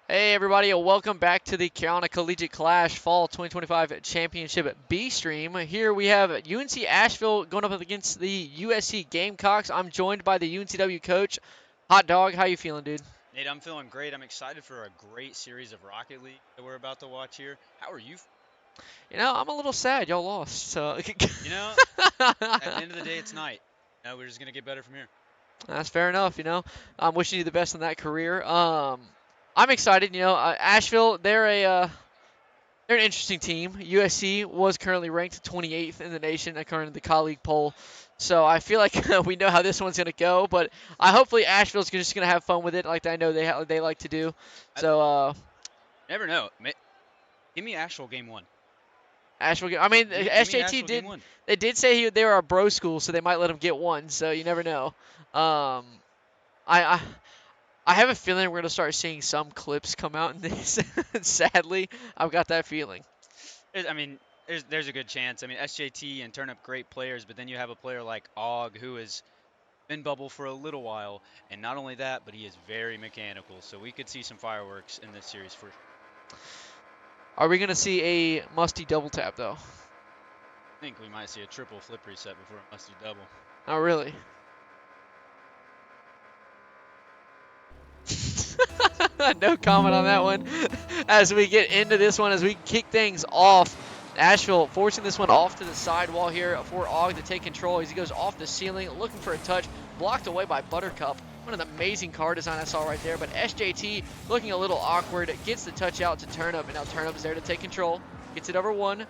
Hey everybody, and welcome back to the Carolina Collegiate Clash Fall 2025 Championship B stream. Here we have UNC Asheville going up against the USC Gamecocks. I'm joined by the UNCW coach. Hot Dog, how you feeling, dude? Nate, I'm feeling great. I'm excited for a great series of Rocket League that we're about to watch here. How are you? I'm a little sad y'all lost. So You know, at the end of the day, it's night. We're just gonna get better from here. that's fair enough. I'm wishing you the best in that career. I'm excited. Asheville, they're an interesting team. USC was currently ranked 28th in the nation according to the colleague poll. So I feel like we know how this one's going to go, but hopefully Asheville's just going to have fun with it like I know they like to do. I So never know. Give me Asheville game one. Asheville, I mean Give me SJT Asheville game one. they did say they were a bro school, so they might let them get one. So you never know. Um, I I have a feeling we're going to start seeing some clips come out in this. Sadly, I've got that feeling. I mean, there's a good chance. I mean, SJT and Turnip great players, but then you have a player like Og who has been bubble for a little while, and not only that, but he is very mechanical. So we could see some fireworks in this series for sure. Are we going to see a musty double tap though? I think we might see a triple flip reset before a musty double. Oh, really? No comment on that one. As we get into this one, as we kick things off, Asheville forcing this one off to the sidewall here for Og to take control as he goes off the ceiling, looking for a touch, blocked away by Buttercup. One of the amazing card design I saw right there, but SJT looking a little awkward, gets the touch out to Turnip, and now Turnip is there to take control, gets it over one,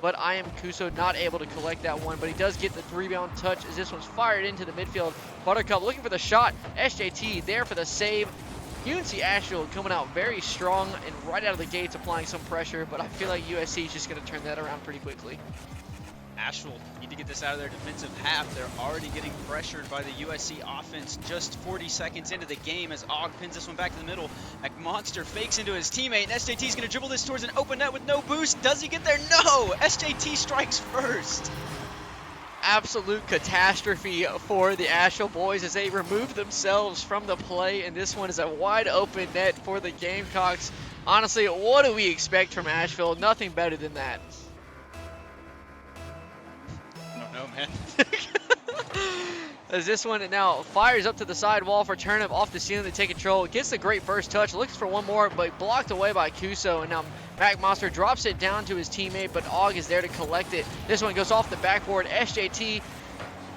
but I am Kuso not able to collect that one, but he does get the rebound touch as this one's fired into the midfield. Buttercup looking for the shot, SJT there for the save. UNC Asheville coming out very strong and right out of the gates applying some pressure, but I feel like USC is just going to turn that around pretty quickly. Asheville need to get this out of their defensive half. They're already getting pressured by the USC offense just 40 seconds into the game as Og pins this one back to the middle. McMonster fakes into his teammate, and SJT is going to dribble this towards an open net with no boost. Does he get there? No! SJT strikes first. Absolute catastrophe for the Asheville boys as they remove themselves from the play, and this one is a wide open net for the Gamecocks. Honestly, what do we expect from Asheville? Nothing better than that. I don't know, man. As this one now fires up to the side wall for Turnip off the ceiling to take control. Gets the great first touch, looks for one more, but blocked away by Kuso. And now McMonster drops it down to his teammate, but Og is there to collect it. This one goes off the backboard. SJT,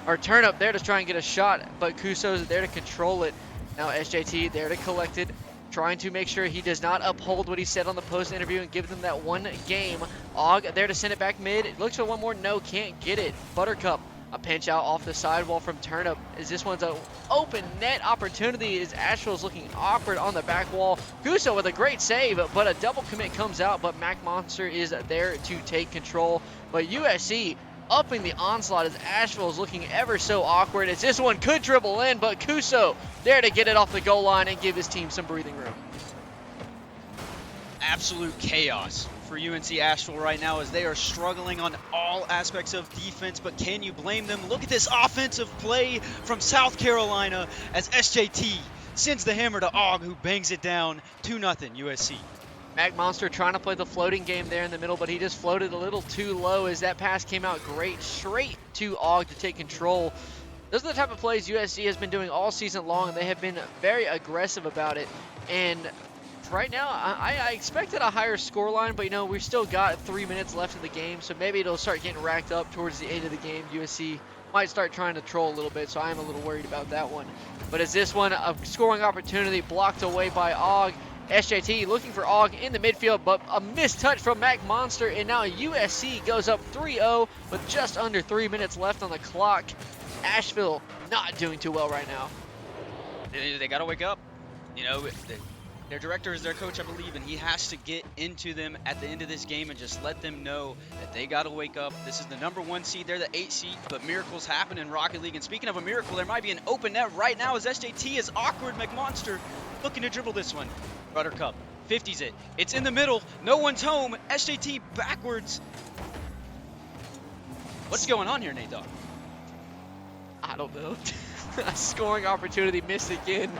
or Turnip there to try and get a shot, but Kuso is there to control it. Now SJT there to collect it, trying to make sure he does not uphold what he said on the post interview and give them that one game. Og there to send it back mid. Looks for one more. No, can't get it. Buttercup. A pinch out off the sidewall from Turnip as this one's an open net opportunity as Asheville's looking awkward on the back wall. Kuso with a great save, but a double commit comes out, but McMonster is there to take control. But USC upping the onslaught as Asheville is looking ever so awkward as this one could dribble in, but Kuso there to get it off the goal line and give his team some breathing room. Absolute chaos for UNC Asheville right now as they are struggling on all aspects of defense, but can you blame them? Look at this offensive play from South Carolina as SJT sends the hammer to Og, who bangs it down 2-0 USC. McMonster trying to play the floating game there in the middle, but he just floated a little too low as that pass came out great straight to Og to take control. Those are the type of plays USC has been doing all season long, and they have been very aggressive about it. And right now, I expected a higher scoreline, but we've still got 3 minutes left in the game, so maybe it'll start getting racked up towards the end of the game. USC might start trying to troll a little bit, so I am a little worried about that one. But as this one, a scoring opportunity blocked away by Og. SJT looking for Og in the midfield, but a missed touch from McMonster, and now USC goes up 3-0 with just under 3 minutes left on the clock. Asheville not doing too well right now. They got to wake up. Their director is their coach, I believe, and he has to get into them at the end of this game and just let them know that they got to wake up. This is the #1 seed. They're the 8th seed, but miracles happen in Rocket League. And speaking of a miracle, there might be an open net right now as SJT is awkward. McMonster looking to dribble this one. Buttercup 50s it. It's in the middle. No one's home. SJT backwards. What's going on here, Nate Dogg? I don't know. A scoring opportunity missed again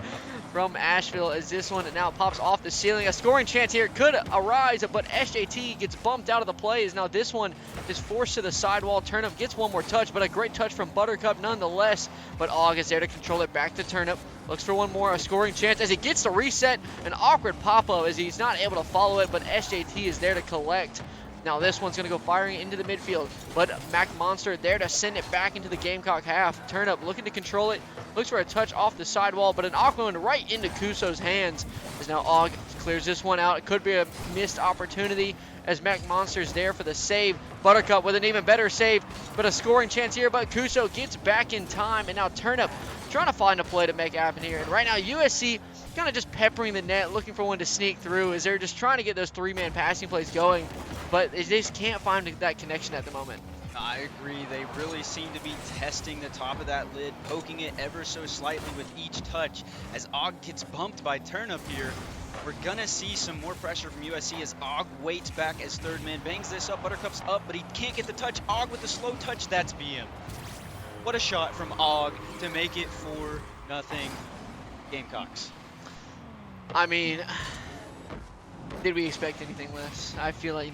from Asheville as this one now pops off the ceiling. A scoring chance here could arise, but SJT gets bumped out of the play. As now this one is forced to the sidewall. Turnip gets one more touch, but a great touch from Buttercup nonetheless. But Og is there to control it back to Turnip. Looks for one more, a scoring chance as he gets the reset. An awkward pop-up as he's not able to follow it, but SJT is there to collect. Now this one's going to go firing into the midfield, but Mac Monster there to send it back into the Gamecock half. Turnip looking to control it, looks for a touch off the sidewall, but an awkward one right into Kuso's hands. As now Og clears this one out. It could be a missed opportunity as Mac Monster's there for the save. Buttercup with an even better save, but a scoring chance here, but Kuso gets back in time, and now Turnip trying to find a play to make happen here. And right now USC kind of just peppering the net, looking for one to sneak through as they're just trying to get those three-man passing plays going, but they just can't find that connection at the moment. I agree. They really seem to be testing the top of that lid, poking it ever so slightly with each touch. As Og gets bumped by Turnip here, we're going to see some more pressure from USC as Og waits back as third man, bangs this up, Buttercup's up, but he can't get the touch. Og with the slow touch, that's BM. What a shot from Og to make it 4-0 Gamecocks. I mean, did we expect anything less? I feel like,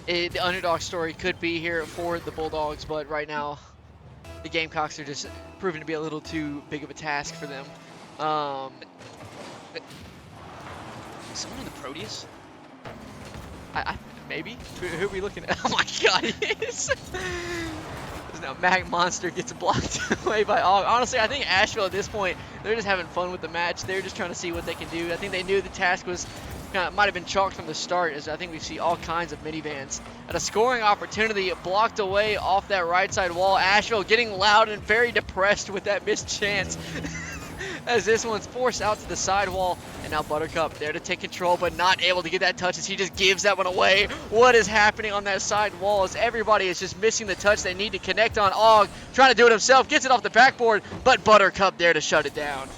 the underdog story could be here for the Bulldogs, but right now the Gamecocks are just proving to be a little too big of a task for them. Someone in the Proteus? Maybe? Who are we looking at? Oh my god, he is! Now Mac Monster gets blocked away by Og. Honestly, I think Asheville at this point, they're just having fun with the match. They're just trying to see what they can do. I think they knew the task was might have been chalked from the start, as I think we see all kinds of minivans. At a scoring opportunity, blocked away off that right side wall. Asheville getting loud and very depressed with that missed chance. As this one's forced out to the sidewall, and now Buttercup there to take control, but not able to get that touch as he just gives that one away. What is happening on that side wall as everybody is just missing the touch they need to connect on? Og trying to do it himself, gets it off the backboard, but Buttercup there to shut it down.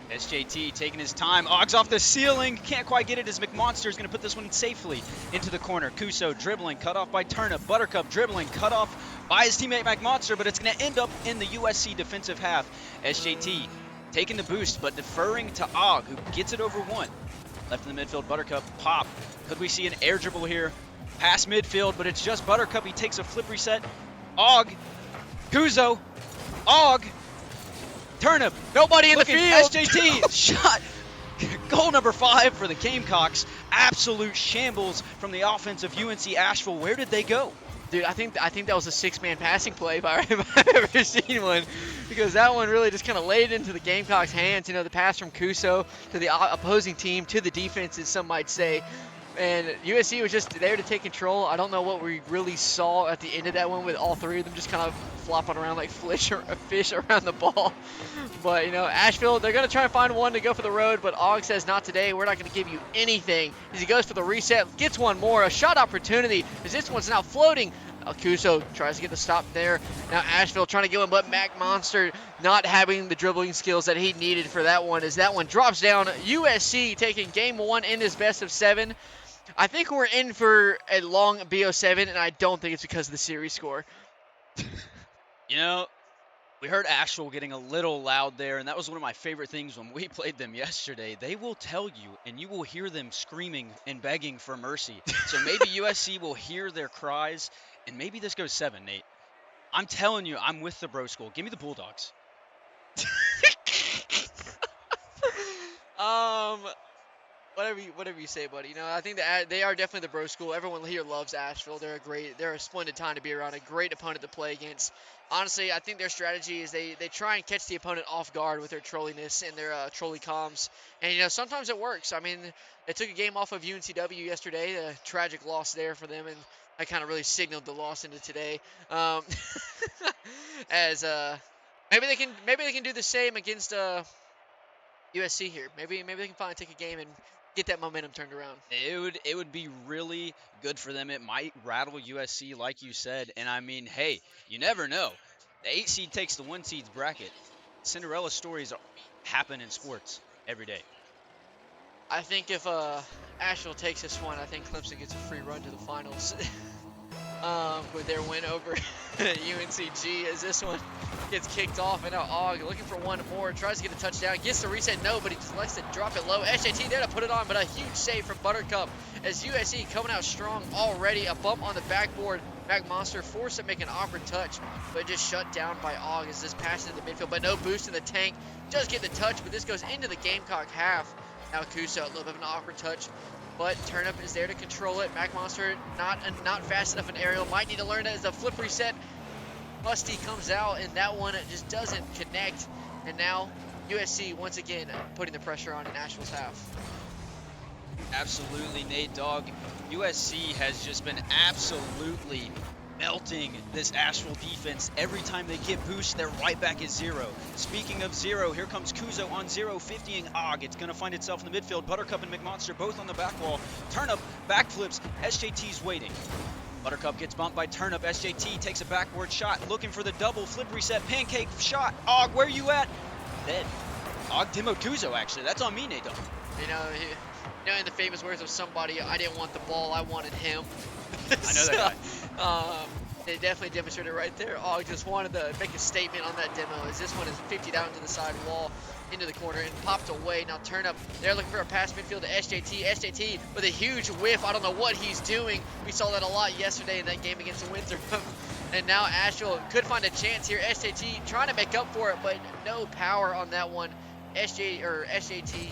SJT taking his time. Og's off the ceiling. Can't quite get it as McMonster is going to put this one safely into the corner. Kuso dribbling, cut off by Turnip. Buttercup dribbling, cut off by his teammate McMonster, but it's going to end up in the USC defensive half. SJT taking the boost, but deferring to Og, who gets it over one. Left in the midfield, Buttercup, pop. Could we see an air dribble here? Past midfield, but it's just Buttercup. He takes a flip reset. Og, Kuzo, Og, Turnip. Nobody in the field. SJT shot. Goal number 5 for the Gamecocks. Absolute shambles from the offense of UNC Asheville. Where did they go? Dude, I think that was a 6-man passing play if I've ever seen one, because that one really just kind of laid into the Gamecocks' hands. The pass from Kuso to the opposing team to the defense, as some might say. And USC was just there to take control. I don't know what we really saw at the end of that one with all three of them just kind of flopping around like fish around the ball. But, Asheville, they're going to try and find one to go for the road, but Og says, not today. We're not going to give you anything. As he goes for the reset, gets one more, a shot opportunity, as this one's now floating. Kuso tries to get the stop there. Now Asheville trying to get one, but Mac Monster not having the dribbling skills that he needed for that one, as that one drops down. USC taking game 1 in this best of 7. I think we're in for a long BO7, and I don't think it's because of the series score. We heard Asheville getting a little loud there, and that was one of my favorite things when we played them yesterday. They will tell you, and you will hear them screaming and begging for mercy. So maybe USC will hear their cries, and maybe this goes 7, Nate. I'm telling you, I'm with the bro school. Give me the Bulldogs. Whatever you say, buddy. I think that they are definitely the bro school. Everyone here loves Asheville. They're a splendid time to be around, a great opponent to play against. Honestly, I think their strategy is they try and catch the opponent off guard with their trolliness and their trolley comms. And, sometimes it works. I mean, they took a game off of UNCW yesterday, a tragic loss there for them, and I kind of really signaled the loss into today. As maybe they can do the same against USC here. Maybe they can finally take a game and get that momentum turned around. It would be really good for them. It might rattle USC, like you said. And I mean, hey, you never know. The 8 seed takes the 1 seed's bracket. Cinderella stories happen in sports every day. I think if Asheville takes this one, I think Clemson gets a free run to the finals. with their win over UNCG, as this one gets kicked off. And now Og looking for one more, tries to get a touchdown, gets the reset, no, but he just likes to drop it low. SJT there to put it on, but a huge save from Buttercup as USC coming out strong already. A bump on the backboard. Mac Monster forced to make an awkward touch, but just shut down by Og as this passes to the midfield, but no boost in the tank. Does get the touch, but this goes into the Gamecock half. Now Kuso, a little bit of an awkward touch, but Turnip is there to control it. Mac Monster not fast enough in aerial. Might need to learn that as the flip reset. Musty comes out, and that one just doesn't connect. And now USC once again putting the pressure on in Asheville's half. Absolutely, Nate Dogg. USC has just been absolutely melting this Asheville defense. Every time they get boost, they're right back at zero. Speaking of zero, here comes Kuzo on 0-50ing Og. It's going to find itself in the midfield. Buttercup and McMonster both on the back wall. Turnip backflips. SJT's waiting. Buttercup gets bumped by Turnip. SJT takes a backward shot, looking for the double flip reset. Pancake shot. Og, where you at? Then Og demoed Kuzo, actually. That's on me, Nate Dogg. You know, in the famous words of somebody, I didn't want the ball, I wanted him. I know that guy. They definitely demonstrated right there. Og just wanted to make a statement on that demo as this one is 50 down to the side wall into the corner and popped away. Now Turnip, they're looking for a pass midfield to SJT. SJT with a huge whiff. I don't know what he's doing. We saw that a lot yesterday in that game against Winthrop. And now Asheville could find a chance here. SJT trying to make up for it, but no power on that one. SJT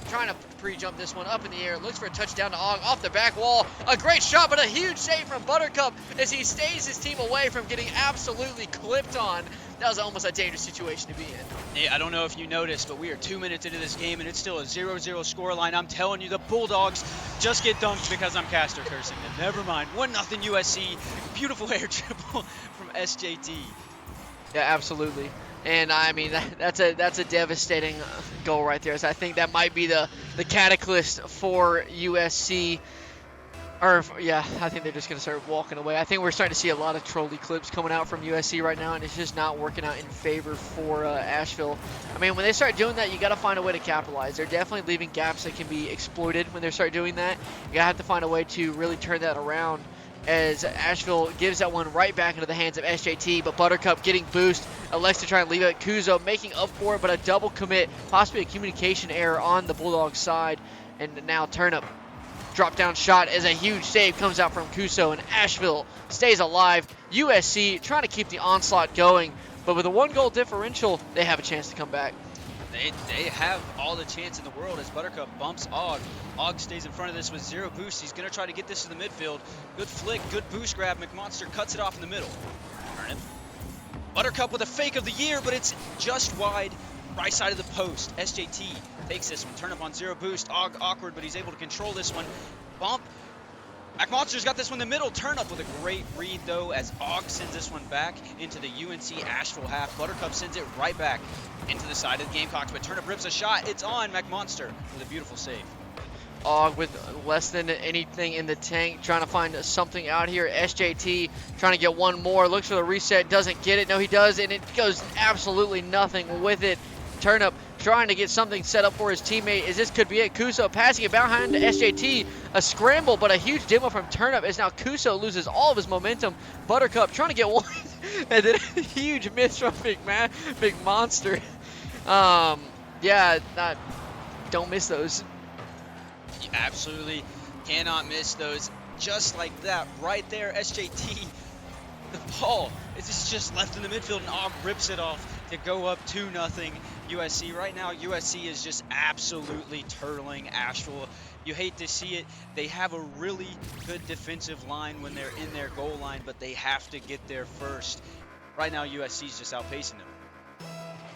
trying to pre-jump this one up in the air, looks for a touchdown to Og off the back wall. A great shot, but a huge save from Buttercup as he stays his team away from getting absolutely clipped on. That was almost a dangerous situation to be in. Hey, I don't know if you noticed, but we are 2 minutes into this game and it's still a 0-0 scoreline. I'm telling you, the Bulldogs just get dunked because I'm caster cursing them. Never mind. 1-0 USC. Beautiful air triple from SJT. Yeah, absolutely. And I mean, that's a devastating goal right there. So I think that might be the catalyst for USC. Or yeah, I think they're just gonna start walking away. I think we're starting to see a lot of trolley clips coming out from USC right now, and it's just not working out in favor for Asheville. I mean, when they start doing that, you got to find a way to capitalize. They're definitely leaving gaps that can be exploited when they start doing that. You gotta have to find a way to really turn that around, as Asheville gives that one right back into the hands of SJT, but Buttercup getting boost, elects to try and leave it. Kuzo making up for it, but a double commit, possibly a communication error on the Bulldogs side. And now Turnip, drop down shot as a huge save comes out from Kuzo, and Asheville stays alive. USC trying to keep the onslaught going, but with a 1-goal differential, they have a chance to come back. They have all the chance in the world as Buttercup bumps Og. Og stays in front of this with 0 boost. He's going to try to get this to the midfield. Good flick, good boost grab. McMonster cuts it off in the middle. Turnip. Buttercup with a fake of the year, but it's just wide, right side of the post. SJT takes this one. Turnip on 0 boost. Og awkward, but he's able to control this one. Bump. McMonster's got this one in the middle. Turnip with a great read, though, as Og sends this one back into the UNC Asheville half. Buttercup sends it right back into the side of the Gamecocks, but Turnip rips a shot. It's on McMonster with a beautiful save. Og with less than anything in the tank, trying to find something out here. SJT trying to get one more, looks for the reset, doesn't get it. No, he does, and it goes absolutely nothing with it. Turnip trying to get something set up for his teammate, as this could be it. Kuso passing it behind to SJT. A scramble, but a huge demo from Turnip as now Kuso loses all of his momentum. Buttercup trying to get one, and then a huge miss from Big Monster. Don't miss those. You absolutely cannot miss those. Just like that, right there, SJT. The ball is just left in the midfield, and Og rips it off to go up 2-0 USC. Right now, USC is just absolutely turtling Asheville. You hate to see it. They have a really good defensive line when they're in their goal line, but they have to get there first. Right now, USC is just outpacing them.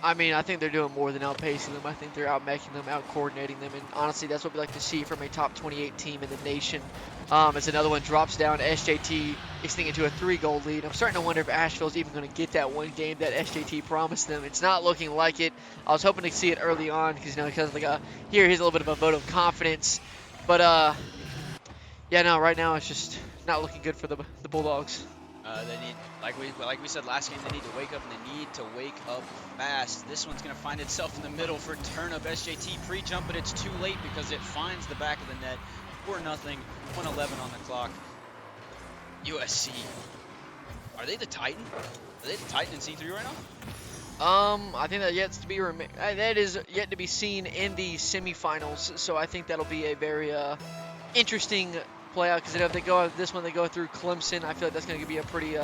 I mean, I think they're doing more than outpacing them. I think they're out-making them, out-coordinating them, and honestly, that's what we like to see from a top 28 team in the nation. As another one drops down, SJT extending to a 3-goal lead. I'm starting to wonder if Asheville's even going to get that one game that SJT promised them. It's not looking like it. I was hoping to see it early on because, here's a little bit of a vote of confidence. But, right now it's just not looking good for the Bulldogs. They need, like we said last game, they need to wake up, and they need to wake up fast. This one's going to find itself in the middle for Turnip. SJT pre-jump, but it's too late because it finds the back of the net. 4-0, 1:11 on the clock. USC. Are they the Titan? Are they the Titan in C3 right now? I think that that is yet to be seen in the semifinals. So I think that'll be a very interesting playout because if they go out this one, they go through Clemson. I feel like that's going to be a pretty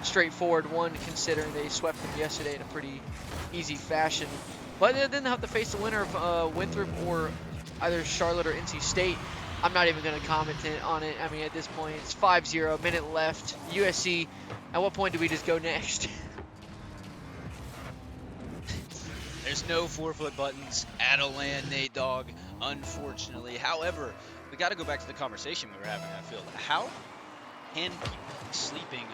straightforward one considering they swept them yesterday in a pretty easy fashion. But then they'll have to face the winner of Winthrop or either Charlotte or NC State. I'm not even going to comment on it. I mean, at this point, it's 5-0, minute left. USC, at what point do we just go next? There's no 4-foot buttons at a land, Nate Dogg, unfortunately. However, we got to go back to the conversation we were having, I feel. How can people be sleeping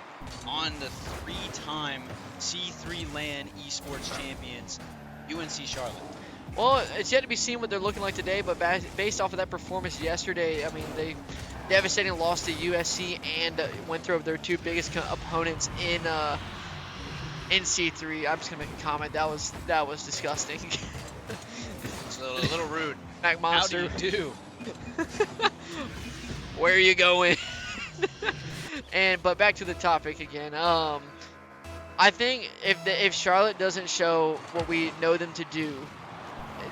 on the 3-time C3 LAN esports champions, UNC Charlotte? Well, it's yet to be seen what they're looking like today, but based off of that performance yesterday, I mean, they devastating loss to USC and Winthrop, their two biggest opponents in C3. I'm just gonna make a comment. That was disgusting. It's a little rude. Mac Monster. How do you do? Where are you going? But back to the topic again. I think if Charlotte doesn't show what we know them to do,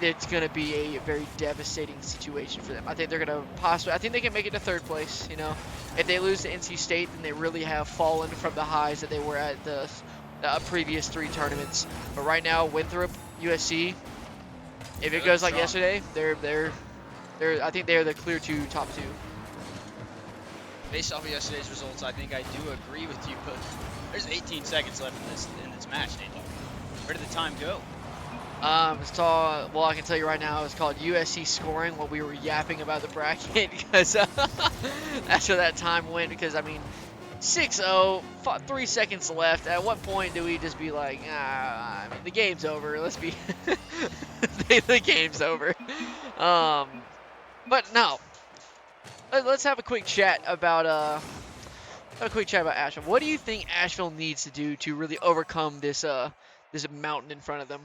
it's going to be a very devastating situation for them. I think they're going to I think they can make it to third place. You know, if they lose to NC State, then they really have fallen from the highs that they were at the previous 3 tournaments. But right now, Winthrop, USC, if it goes like yesterday, I think they're the clear top 2. Based off of yesterday's results, I think I do agree with you, but there's 18 seconds left in this match, Nate Dogg. Where did the time go? Well, I can tell you right now, it's called USC scoring while we were yapping about the bracket because that's where that time went. Because I mean, 6-0, 3 seconds left. At what point do we just be like, I mean, the game's over. Let's be, the game's over. But no, let's have a quick chat about Asheville. What do you think Asheville needs to do to really overcome this mountain in front of them?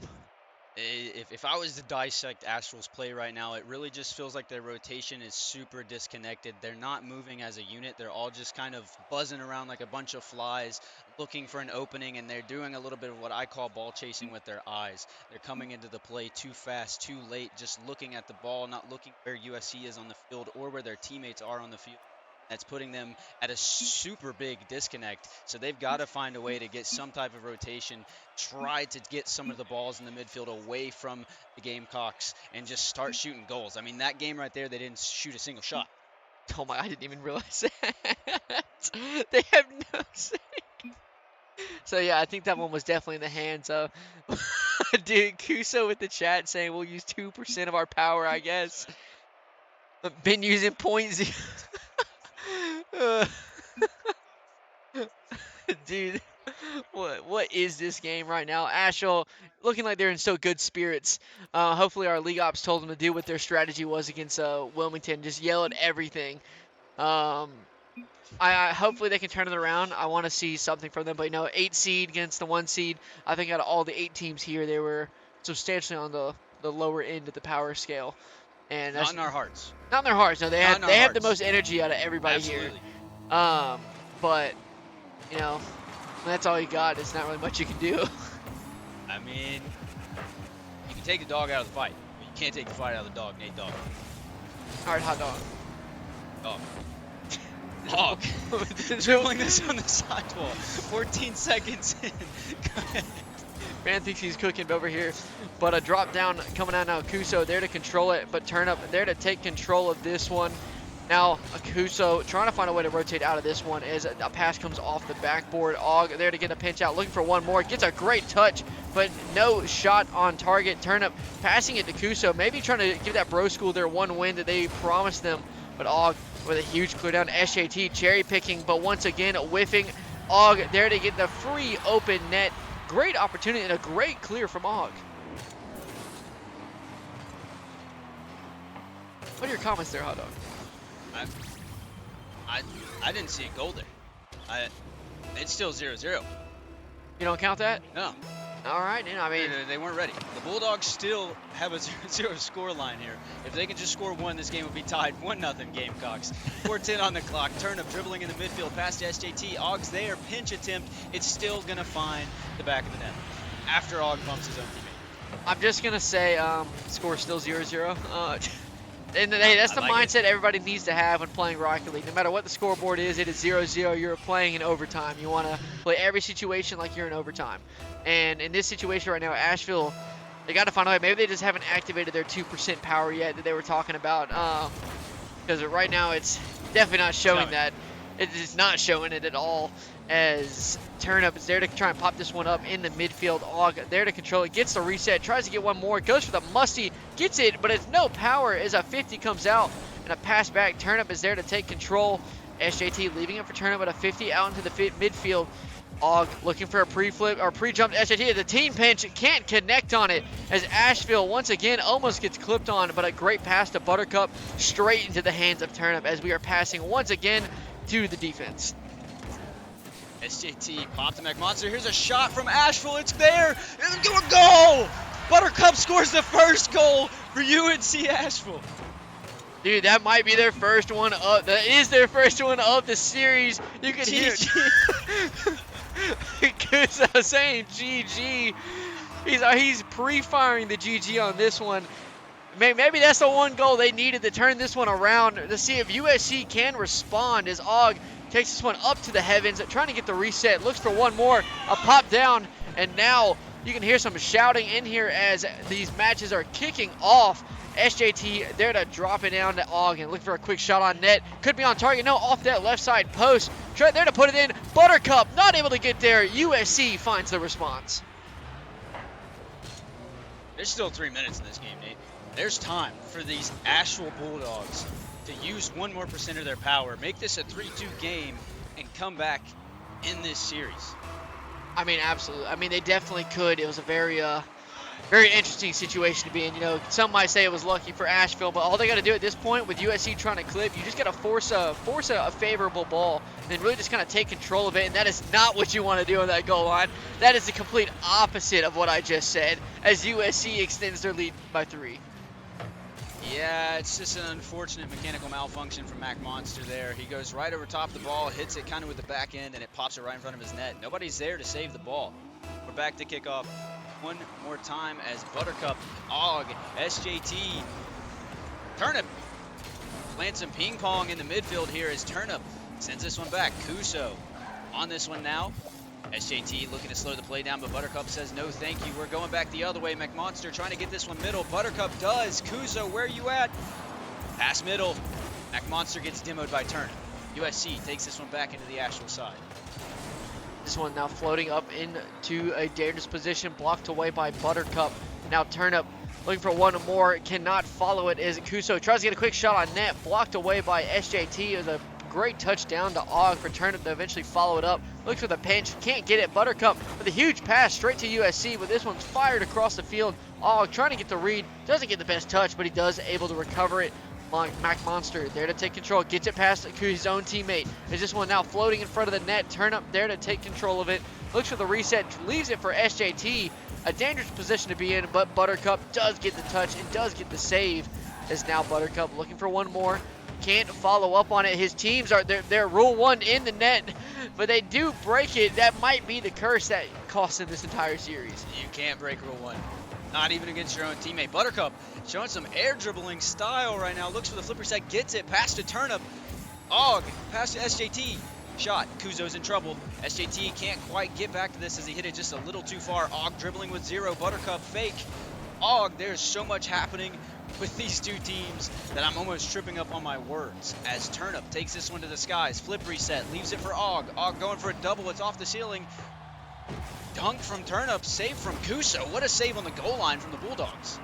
If I was to dissect Astral's play right now, it really just feels like their rotation is super disconnected. They're not moving as a unit. They're all just kind of buzzing around like a bunch of flies, looking for an opening, and they're doing a little bit of what I call ball chasing with their eyes. They're coming into the play too fast, too late, just looking at the ball, not looking where USC is on the field or where their teammates are on the field. That's putting them at a super big disconnect. So they've got to find a way to get some type of rotation, try to get some of the balls in the midfield away from the Gamecocks and just start shooting goals. I mean, that game right there, they didn't shoot a single shot. Oh my, I didn't even realize that. They have no save. So yeah, I think that one was definitely in the hands of dude, Kuso with the chat saying we'll use 2% of our power, I guess. Been using 0.0. Dude, what is this game right now? Asheville looking like they're in so good spirits. Hopefully our league ops told them to do what their strategy was against Wilmington, just yell at everything. I hopefully they can turn it around. I want to see something from them, but 8 seed against the 1 seed. I think out of all the 8 teams here, they were substantially on the lower end of the power scale. And not in our hearts. Not in their hearts. No, they have the most energy out of everybody Absolutely. here. But when that's all you got, it's not really much you can do. I mean, you can take the dog out of the fight, but you can't take the fight out of the dog, Nate Dogg. All right, hot dog. Dog. Dog. Dribbling this on the sidewall. 14 seconds in. Go ahead. Man thinks he's cooking over here, but a drop down coming out now. Kuso there to control it, but Turn Up there to take control of this one. Now Kuso trying to find a way to rotate out of this one as a pass comes off the backboard. Og there to get a pinch out, looking for one more. Gets a great touch, but no shot on target. Turn Up passing it to Kuso, maybe trying to give that Bro School their one win that they promised them. But Og with a huge clear down. SJT cherry picking, but once again whiffing. Og there to get the free open net. Great opportunity and a great clear from Og. What are your comments there, Hot Dog? I didn't see a goal there. It's still 0-0. You don't count that? No. All right, and I mean, They weren't ready. The Bulldogs still have a 0-0 score line here. If they can just score one, this game will be tied 1-0 Gamecocks. 4:10 on the clock. Turnip dribbling in the midfield past SJT. Ogg's there. Pinch attempt. It's still going to find the back of the net after Ogg bumps his own teammate. I'm just going to say score still 0-0. And hey, that's the mindset everybody needs to have when playing Rocket League. No matter what the scoreboard is, it is 0-0. You're playing in overtime. You want to play every situation like you're in overtime. And in this situation right now, Asheville, they got to find a way. Maybe they just haven't activated their 2% power yet that they were talking about. Because right now it's definitely not showing that. It is not showing it at all, as Turnip is there to try and pop this one up in the midfield. Ogg there to control it, gets the reset, tries to get one more, goes for the musty, gets it, but it's no power as a 50 comes out and a pass back. Turnip is there to take control. SJT leaving it for Turnip at a 50 out into the midfield. Ogg looking for a pre-flip or pre-jump. SJT, the team pinch, can't connect on it as Asheville once again almost gets clipped on, but a great pass to Buttercup straight into the hands of Turnip as we are passing once again to the defense. SJT popped to McMonster. Here's a shot from Asheville. It's there. Into a goal. Buttercup scores the first goal for UNC Asheville. Dude, that might be their first one up. That is their first one of the series. You can hear Kusa saying GG. He's pre-firing the GG on this one. Maybe that's the one goal they needed to turn this one around to see if USC can respond as Ogg takes this one up to the heavens, trying to get the reset, looks for one more, a pop down, and now you can hear some shouting in here as these matches are kicking off. SJT there to drop it down to Ogg and look for a quick shot on net. Could be on target, no, off that left side post. Try there to put it in. Buttercup not able to get there. USC finds the response. There's still 3 minutes in this game, Nate. There's time for these Asheville Bulldogs to use 1% more of their power, make this a 3-2 game, and come back in this series. I mean, absolutely. I mean, they definitely could. It was a very interesting situation to be in. You know, some might say it was lucky for Asheville, but all they got to do at this point with USC trying to clip, you just got to force a favorable ball and then really just kind of take control of it, and that is not what you want to do on that goal line. That is the complete opposite of what I just said, as USC extends their lead by 3. Yeah, it's just an unfortunate mechanical malfunction from McMonster there. He goes right over top of the ball, hits it kind of with the back end, and it pops it right in front of his net. Nobody's there to save the ball. We're back to kickoff one more time as Buttercup, Ogg, SJT, Turnip playing some ping pong in the midfield here as Turnip sends this one back. Kuso on this one now. SJT looking to slow the play down, but Buttercup says no thank you. We're going back the other way. McMonster trying to get this one middle. Buttercup does. Kuso, where you at? Pass middle. McMonster gets demoed by Turnip. USC takes this one back into the Asheville side. This one now floating up into a dangerous position, blocked away by Buttercup. Now Turnip looking for one more, cannot follow it as Kuso tries to get a quick shot on net, blocked away by SJT. It was a great touchdown to Ogg for Turnip to eventually follow it up. Looks for the pinch, can't get it. Buttercup with a huge pass straight to USC, but this one's fired across the field. Ogg trying to get the read, doesn't get the best touch, but he does able to recover it. McMonster there to take control, gets it past his own teammate. Is this one now floating in front of the net? Turnip there to take control of it. Looks for the reset, leaves it for SJT. A dangerous position to be in, but Buttercup does get the touch and does get the save. As now Buttercup looking for one more. Can't follow up on it. His teams are they're rule 1 in the net, but they do break it. That might be the curse that cost them this entire series. You can't break rule 1. Not even against your own teammate. Buttercup showing some air dribbling style right now. Looks for the flipper set, gets it, pass to Turnip. Ogg, pass to SJT. Shot, Kuzo's in trouble. SJT can't quite get back to this as he hit it just a little too far. Ogg dribbling with 0, Buttercup fake. Ogg, there's so much happening with these two teams that I'm almost tripping up on my words. As Turnip takes this one to the skies, flip reset, leaves it for Ogg. Ogg going for a double, it's off the ceiling. Dunk from Turnip, save from Kuso. What a save on the goal line from the Bulldogs.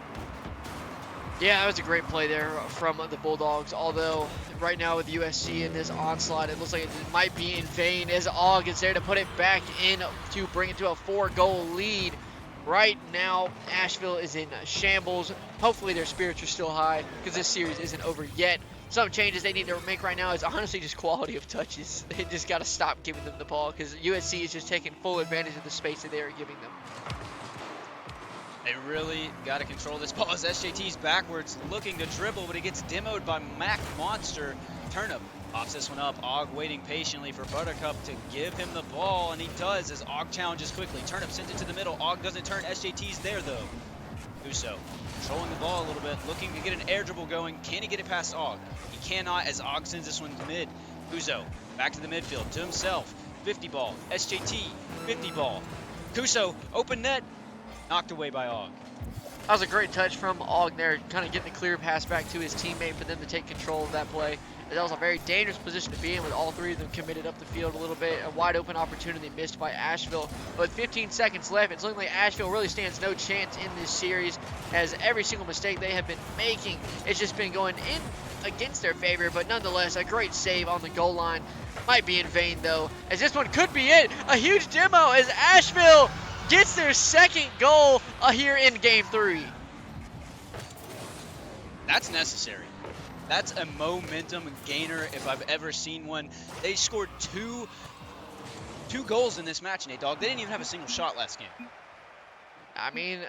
Yeah, that was a great play there from the Bulldogs, although right now with USC in this onslaught, it looks like it might be in vain as Ogg is there to put it back in to bring it to a 4-goal lead. Right now, Asheville is in shambles. Hopefully their spirits are still high because this series isn't over yet. Some changes they need to make right now is honestly just quality of touches. They just got to stop giving them the ball because USC is just taking full advantage of the space that they are giving them. They really got to control this ball as SJT's backwards looking to dribble, but it gets demoed by Mac Monster. Turnip pops this one up. Og waiting patiently for Buttercup to give him the ball, and he does as Og challenges quickly. Turnip sends it to the middle. Og doesn't turn. SJT's there, though. Kuso controlling the ball a little bit, looking to get an air dribble going. Can he get it past Og? He cannot as Og sends this one to mid. Kuso back to the midfield to himself. 50 ball. SJT, 50 ball. Kuso, open net. Knocked away by Og. That was a great touch from Og there, kind of getting the clear pass back to his teammate for them to take control of that play. That was a very dangerous position to be in with all three of them committed up the field a little bit. A wide open opportunity missed by Asheville. But with 15 seconds left, it's looking like Asheville really stands no chance in this series, as every single mistake they have been making, it's just been going in against their favor. But nonetheless, a great save on the goal line. Might be in vain though, as this one could be it. A huge demo as Asheville gets their second goal here in Game 3. That's necessary. That's a momentum gainer if I've ever seen one. They scored two goals in this match, Nate Dogg. They didn't even have a single shot last game. I mean,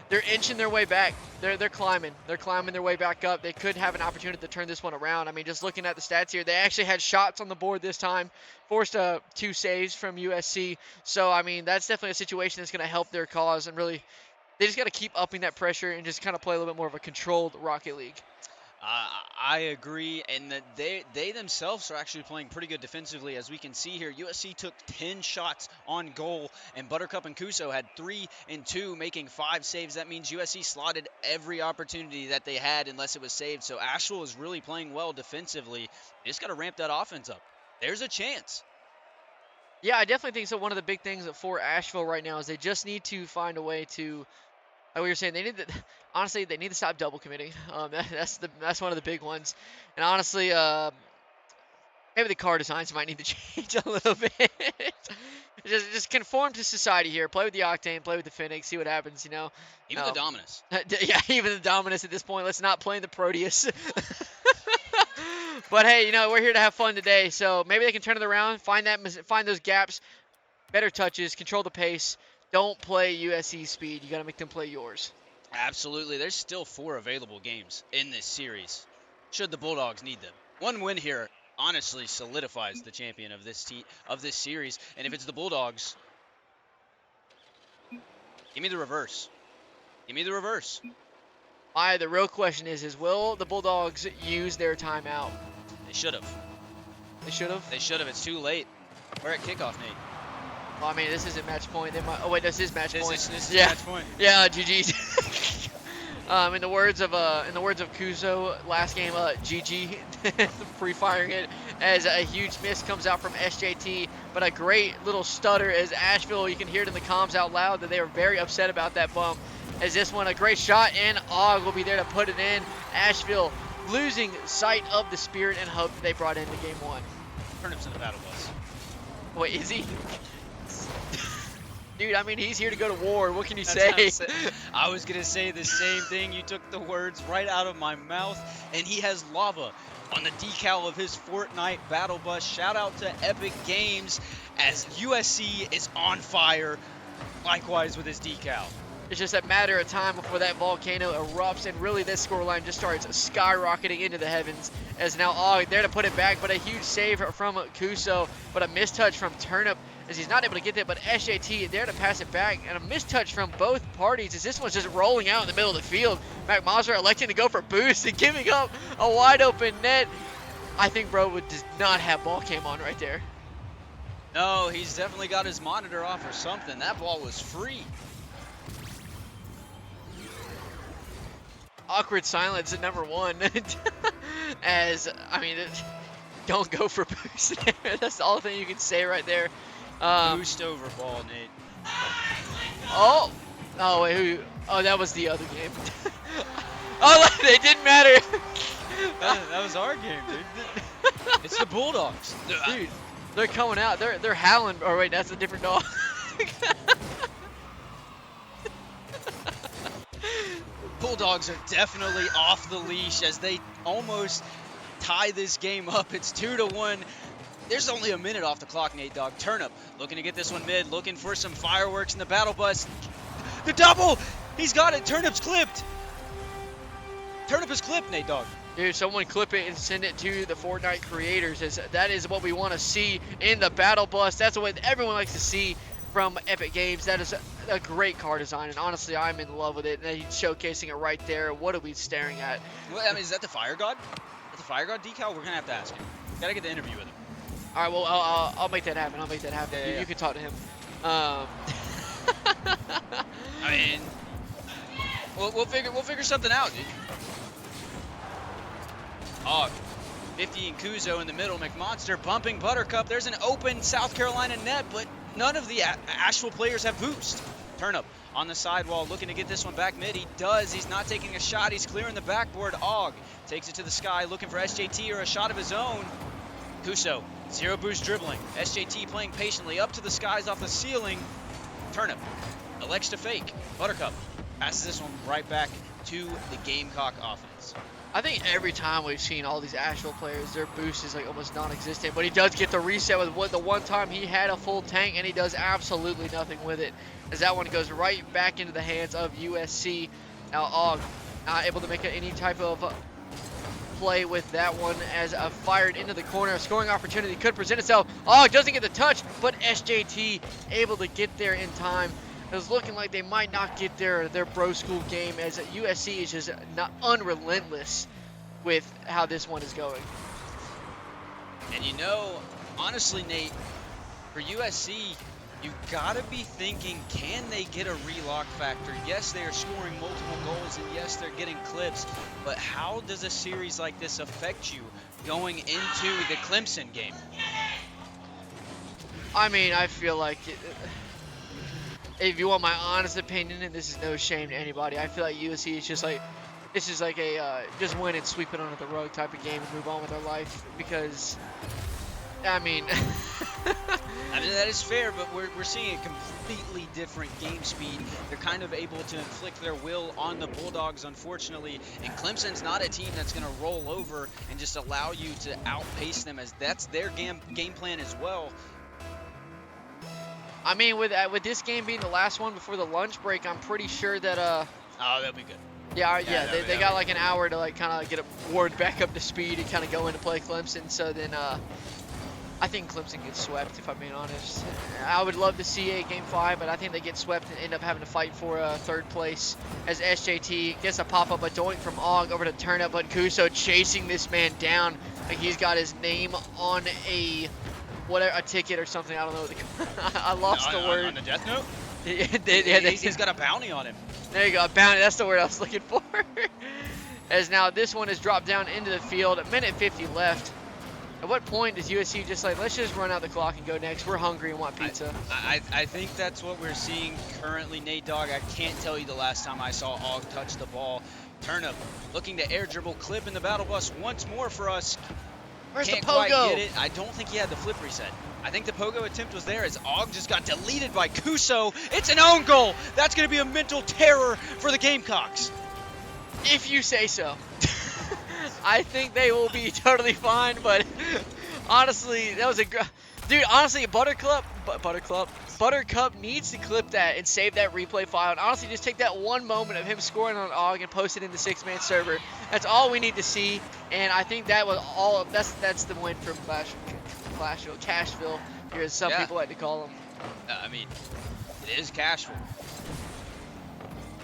they're inching their way back. They're climbing. They're climbing their way back up. They could have an opportunity to turn this one around. I mean, just looking at the stats here, they actually had shots on the board this time, forced 2 saves from USC. So, I mean, that's definitely a situation that's going to help their cause, and really, they just got to keep upping that pressure and just kind of play a little bit more of a controlled Rocket League. I agree, and that they themselves are actually playing pretty good defensively. As we can see here, USC took 10 shots on goal, and Buttercup and Kuso had 3 and 2, making 5 saves. That means USC slotted every opportunity that they had unless it was saved. So Asheville is really playing well defensively. They just got to ramp that offense up. There's a chance. Yeah, I definitely think so. One of the big things for Asheville right now is they just need to find a way to, like we were saying, they need to, honestly, they need to stop double committing. That's one of the big ones. And honestly, maybe the car designs might need to change a little bit. just conform to society here. Play with the Octane, play with the Phoenix, see what happens, you know. Even the Dominus. Yeah, even the Dominus at this point. Let's not play in the Proteus. But hey, you know, we're here to have fun today, so maybe they can turn it around, find those gaps, better touches, control the pace. Don't play USC's speed. You got to make them play yours. Absolutely. There's still 4 available games in this series, should the Bulldogs need them. One win here honestly solidifies the champion of this series, and if it's the Bulldogs, give me the reverse. Give me the reverse. The real question is will the Bulldogs use their timeout? They should have. They should have? They should have. It's too late. We're at kickoff, Nate. Well, I mean, this isn't match point. They might. Oh wait, this is match point. This is match point. Yeah, GG's. In the words of Kuzo, last game, GG, pre-firing it as a huge miss comes out from SJT, but a great little stutter as Asheville. You can hear it in the comms out loud that they were very upset about that bump. As this one, a great shot, and Og will be there to put it in. Asheville losing sight of the spirit and hope that they brought into Game 1. Turnip's in the battle bus. Wait, is he? Dude, I mean, he's here to go to war. What can you say? I was going to say the same thing. You took the words right out of my mouth. And he has lava on the decal of his Fortnite battle bus. Shout out to Epic Games as USC is on fire. Likewise with his decal. It's just a matter of time before that volcano erupts, and really this scoreline just starts skyrocketing into the heavens. As now Og there to put it back, but a huge save from Kuso, but a mistouch from Turnip as he's not able to get that, but SJT there to pass it back, and a mistouch from both parties as this one's just rolling out in the middle of the field. Mac Monster electing to go for boost and giving up a wide open net. I think bro does not have ball cam on right there. No, he's definitely got his monitor off or something. That ball was free. Awkward silence at number 1. As, I mean, don't go for boost. That's the only thing you can say right there. Boost over ball, Nate. Oh, wait, who? Oh, that was the other game. Oh, it didn't matter. That was our game, dude. It's the Bulldogs. Dude, they're coming out. They're howling. Oh, wait, that's a different dog. Bulldogs are definitely off the leash as they almost tie this game up. It's 2-1. There's only a minute off the clock, Nate Dogg. Turnip looking to get this one mid, looking for some fireworks in the battle bus. The double! He's got it. Turnip's clipped. Turnip is clipped, Nate Dogg. Dude, someone clip it and send it to the Fortnite creators. That is what we want to see in the Battle Bus. That's what everyone likes to see from Epic Games. That is a great car design, and honestly, I'm in love with it. And he's showcasing it right there. What are we staring at? Well, I mean, is that the Fire God? That's the Fire God decal? We're gonna have to ask him. Gotta get the interview with him. All right, well, I'll make that happen. I'll make that happen. Yeah. You can talk to him. I mean, we'll figure something out, dude. Oh, 50 and Kuzo in the middle. McMonster bumping Buttercup. There's an open South Carolina net, but none of the Asheville players have boost. Turnip on the sidewall looking to get this one back mid. He does. He's not taking a shot. He's clearing the backboard. Og takes it to the sky looking for SJT or a shot of his own. Kuso, zero boost dribbling. SJT playing patiently up to the skies off the ceiling. Turnip elects to fake. Buttercup passes this one right back to the Gamecock offense. I think every time we've seen all these Asheville players, their boost is like almost non-existent. But he does get the reset with the one time he had a full tank, and he does absolutely nothing with it, as that one goes right back into the hands of USC. Now Og not able to make any type of play with that one, as fired into the corner. A scoring opportunity could present itself. Og doesn't get the touch, but SJT able to get there in time. It was looking like they might not get their bro school game, as USC is just not unrelentless with how this one is going. And you know, honestly, Nate, for USC, you gotta be thinking, can they get a relock factor? Yes, they are scoring multiple goals, and yes, they're getting clips, but how does a series like this affect you going into the Clemson game? I mean, I feel like if you want my honest opinion, and this is no shame to anybody, I feel like USC is just like, this is like a just win and sweep it under the rug type of game and move on with their life, because, I mean... I mean, that is fair, but we're seeing a completely different game speed. They're kind of able to inflict their will on the Bulldogs, unfortunately, and Clemson's not a team that's going to roll over and just allow you to outpace them, as that's their game plan as well. I mean, with this game being the last one before the lunch break, I'm pretty sure that Oh, they'll be good. Yeah, they got like an hour to like kind of get Ward back up to speed and kind of go in to play Clemson. So then I think Clemson gets swept, if I'm being honest. I would love to see a Game 5, but I think they get swept and end up having to fight for third place, as SJT gets a pop-up, a doink from Og over to Turnip, but Kuso chasing this man down like he's got his name on a ticket or something. I don't know. I lost the word. On the death note? He's got a bounty on him. There you go, a bounty. That's the word I was looking for. As now this one is dropped down into the field. A minute 50 left. At what point does USC just like, let's just run out the clock and go next? We're hungry and want pizza. I think that's what we're seeing currently, Nate Dogg. I can't tell you the last time I saw Og touch the ball. Turnip looking to air dribble, clip in the battle bus once more for us. Where's Can't the pogo? quite get it. I don't think he had the flip reset. I think the pogo attempt was there, as Og just got deleted by Kuso. It's an own goal. That's going to be a mental terror for the Gamecocks. If you say so. I think they will be totally fine, but honestly, that was a dude. Honestly, Buttercup needs to clip that and save that replay file. And honestly, just take that one moment of him scoring on Og and post it in the 6-man server. That's all we need to see. And I think that was all. That's the win from Cashville, here as some people like to call them. I mean, it is Cashville.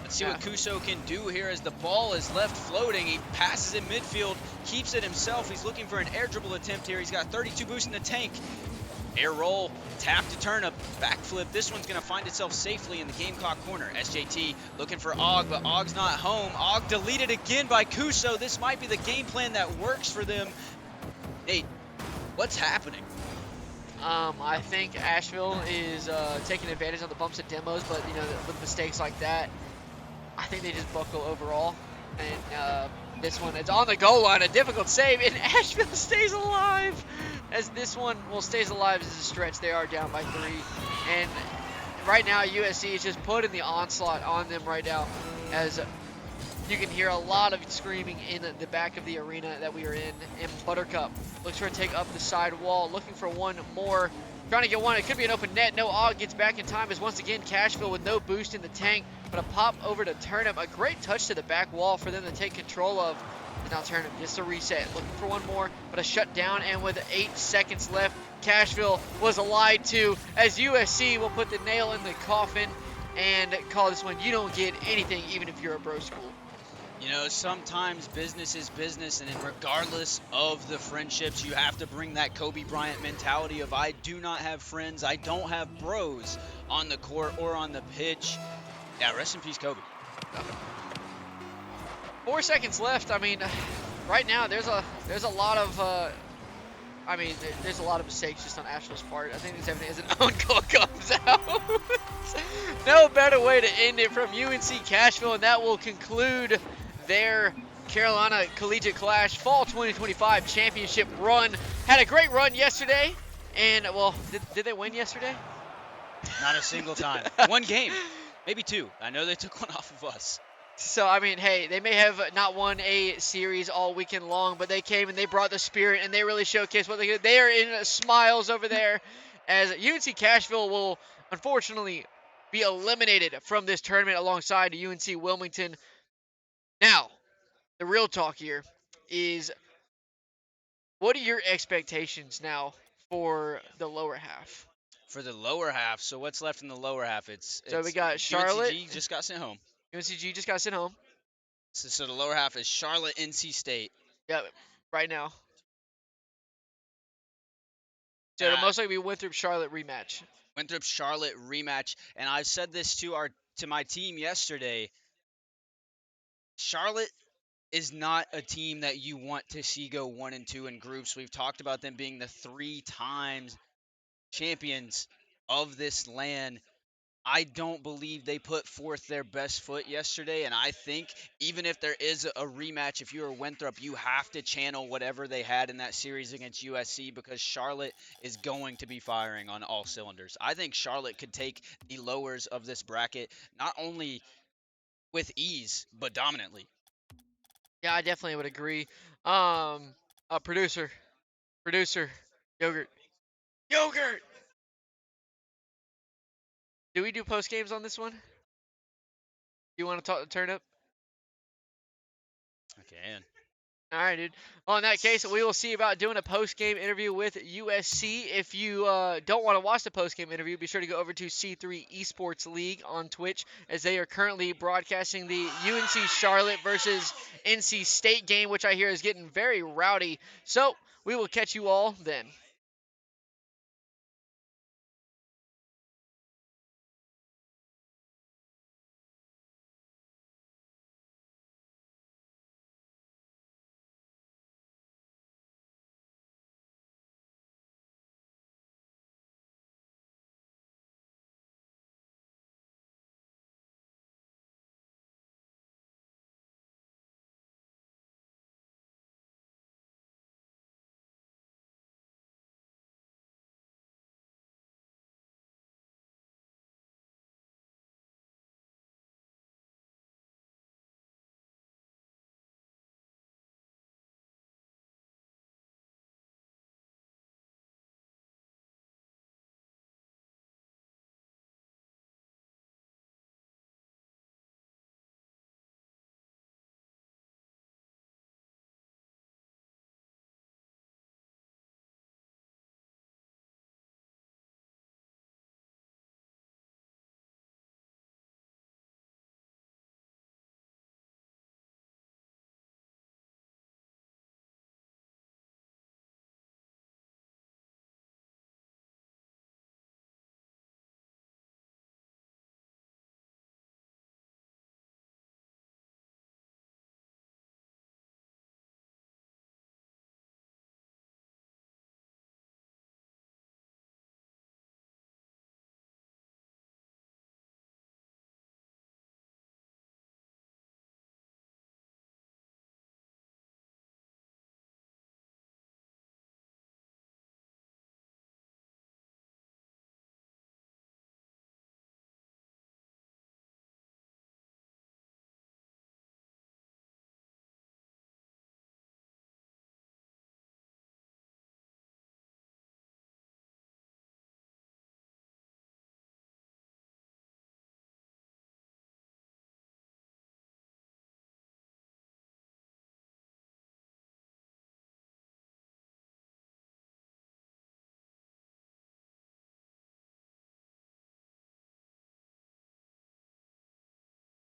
Let's see what Kuso can do here as the ball is left floating. He passes in midfield, keeps it himself. He's looking for an air dribble attempt here. He's got 32 boost in the tank. Air roll, tap to Turnip, backflip. This one's going to find itself safely in the Gamecock corner. SJT looking for Og, but Og's not home. Og deleted again by Kuso. This might be the game plan that works for them. Nate, what's happening? I think Asheville is taking advantage of the bumps and demos, but you know, with mistakes like that, I think they just buckle overall. And this one, it's on the goal line, a difficult save, and Asheville stays alive. As this one, stays alive as a stretch. They are down by 3. And right now, USC is just putting the onslaught on them right now, as you can hear a lot of screaming in the back of the arena that we are in. And Buttercup looks for a take up the side wall, looking for one more. Trying to get one. It could be an open net. No, Og gets back in time, as once again, Cashville with no boost in the tank But a pop over to Turnip. A great touch to the back wall for them to take control of. And now Turnip gets a reset. Looking for one more, but a shutdown. And with 8 seconds left, Cashville was lied to as USC will put the nail in the coffin and call this one. You don't get anything even if you're a bro school. You know, sometimes business is business, and regardless of the friendships, you have to bring that Kobe Bryant mentality of I do not have friends, I don't have bros on the court or on the pitch. Yeah, rest in peace, Kobe. 4 seconds left. I mean, right now there's a lot of there's a lot of mistakes just on Asheville's part. I think it's evident as an uncle comes out. No better way to end it from UNC Cashville, and that will conclude their Carolina Collegiate Clash Fall 2025 Championship run. Had a great run yesterday, and well, did they win yesterday? Not a single time. One game, maybe two. I know they took one off of us. So, I mean, hey, they may have not won a series all weekend long, but they came and they brought the spirit and they really showcased what they could. They are in smiles over there as UNC Cashville will unfortunately be eliminated from this tournament alongside UNC Wilmington. Now, the real talk here is what are your expectations now for the lower half? For the lower half, so what's left in the lower half? It's So we got Charlotte. UNCG just got sent home. UNCG just got sent home. So the lower half is Charlotte, NC State. Yeah, right now. So And it'll most likely be Winthrop Charlotte rematch. Winthrop Charlotte rematch, and I said this to my team yesterday. Charlotte is not a team that you want to see go 1-2 in groups. We've talked about them being the 3 times champions of this land. I don't believe they put forth their best foot yesterday, and I think even if there is a rematch, if you're Winthrop, you have to channel whatever they had in that series against USC because Charlotte is going to be firing on all cylinders. I think Charlotte could take the lowers of this bracket not only with ease, but dominantly. Yeah, I definitely would agree. Producer, yogurt, yogurt. Do we do post games on this one? Do you want to talk to Turnip? Okay. All right, dude. Well, in that case, we will see about doing a post-game interview with USC. If you don't want to watch the post-game interview, be sure to go over to C3 Esports League on Twitch, as they are currently broadcasting the UNC Charlotte versus NC State game, which I hear is getting very rowdy. So we will catch you all then.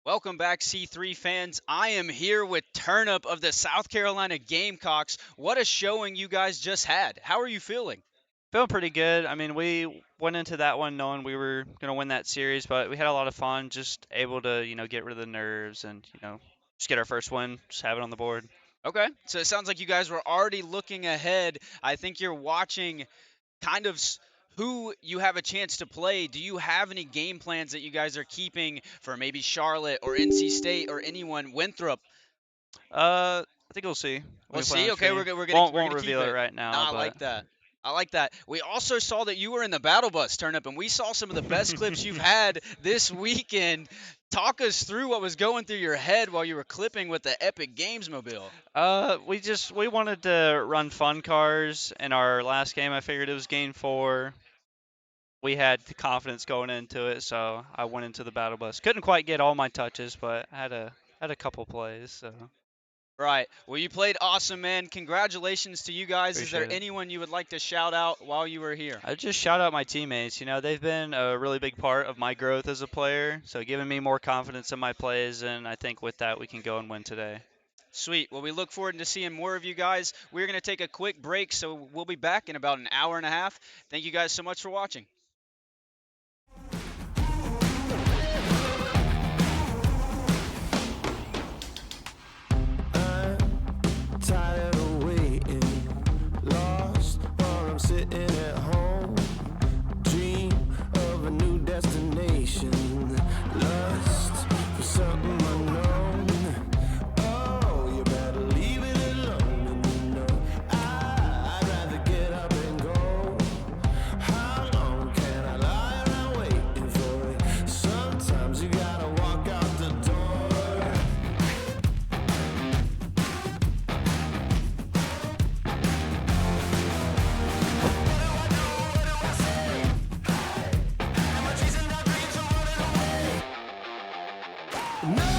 Welcome back, C3 fans. I am here with Turnip of the South Carolina Gamecocks. What a showing you guys just had. How are you feeling? Feeling pretty good. I mean, we went into that one knowing we were going to win that series, but we had a lot of fun just able to, get rid of the nerves and, just get our first win, just have it on the board. Okay, so it sounds like you guys were already looking ahead. I think you're watching kind of who you have a chance to play. Do you have any game plans that you guys are keeping for maybe Charlotte or NC State or anyone, Winthrop? I think we'll see. We'll We plan see. on Okay, seeing. we're Won't gonna keep reveal it it. right No, now, I but like that. I like that. We also saw that you were in the battle bus, Turnip, and we saw some of the best clips you've had this weekend. Talk us through what was going through your head while you were clipping with the Epic Games mobile. we wanted to run fun cars in our last game. I figured it was game 4. We had the confidence going into it, so I went into the battle bus. Couldn't quite get all my touches, but had a couple plays, so Right. Well, you played awesome, man. Congratulations to you guys. Is there appreciate it. anyone you would like to shout out while you were here? I just shout out my teammates. They've been a really big part of my growth as a player, so giving me more confidence in my plays, and I think with that we can go and win today. Sweet. Well, we look forward to seeing more of you guys. We're going to take a quick break, so we'll be back in about an hour and a half. Thank you guys so much for watching. Tired of waiting, lost while I'm sitting at home. Dream of a new destination, lust for something unknown. Oh, you better leave it alone. And you know I'd rather get up and go. How long can I lie around waiting for it? Sometimes you gotta walk out the door. No!